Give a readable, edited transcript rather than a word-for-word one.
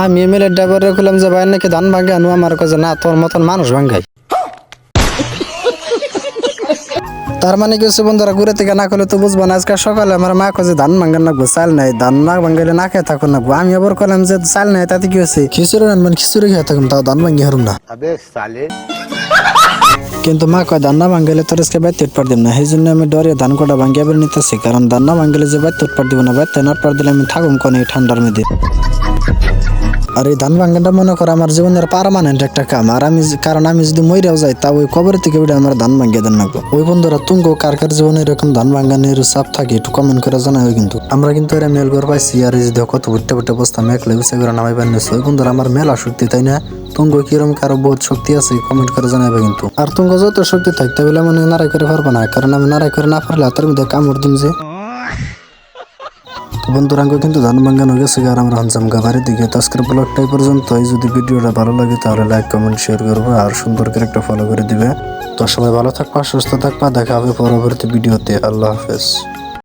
আমি এমএলএ ড্রাইভারে কইলাম যে ভাই নাকি ধান ভাঙ্গে আনু, আমার কাছে না তোর মতন মানুষ ভাঙ্গাই। তার মানে কি হচ্ছে বন্ধুরা, ঘুরে থেকে না করলে তো বুঝবো না। আজকে সকালে আমার মা কাছে ধান ভাঙ্গান লাগবো, চাল নাই, ধান না ভাঙ্গাইলে না খেয়ে থাকুন লাগবো। আমি আবার কইলাম যে চাল নাই, তাতে কি হচ্ছে, খিচুড়ি রানবেন, খিচুড়ি খেয়ে থাকুন, তাও ধান ভাঙ্গি হারুম না। কিন্তু মা কয় ধান না ভাঙ্গাইলে তোর আজকে বাইতে উৎপার দিব না, সেই জন্য আমি ডরে ধান কটা ভাঙ্গিয়া বের নিতেছি। কারণ ধান না ভাঙ্গিলে যে বাইতে উৎপার দিব না, বাইতে না উৎপার দিলে আমি থাকুম কোন এই ঠান্ডার মধ্যে। আর এই ধান ভাঙ্গাটা মনে করো আমার জীবনের পার্মানেন্ট একটা কাম। আর কারণ আমি যদি মইরাও যাই, তা ওই কবর থেকে উঠে আমার ধান ভাঙ্গিয়ে দেন লাগবো। ওই বন্ধুরা তুঙ্গ কার কার জীবনে এরকম ধান ভাঙ্গানোর চাপ থাকে একটু কমেন্ট করে জানাবে। কিন্তু আমরা কিন্তু এরা মেল করে পাইছি। আর এই যে দেখো কত ভুট্টা ভুট্টা বস্তা মেঘলে উঁচে করে নামাই বানিয়েছে। ওই বন্ধুরা আমার মেলা শক্তি, তাই না? তুঙ্গ কিরম কারো বহুত শক্তি আছে কমেন্ট করে জানাবে কিন্তু। আর তুঙ্গ যত শক্তি থাকতে বলে মানে নাড়াই করে পারবো না, কারণ আমি নাড়াই করে না পারলে হাতের মধ্যে কামড় দিম যে। বন্ধুরা কিন্তু ধান ভাঙ্গানো হয়ে গেছে আর আমরা হানজাম গাবারের দিকে। তো আজকের ব্লগটাই পর্যন্তই। যদি ভিডিওটা ভালো লাগে তাহলে লাইক কমেন্ট শেয়ার করবে আর সুন্দর করে একটা ফলো করে দিবে। তো সবাই ভালো থাকবা, সুস্থ থাকবা, দেখা হবে পরবর্তী ভিডিওতে। আল্লাহ হাফেজ।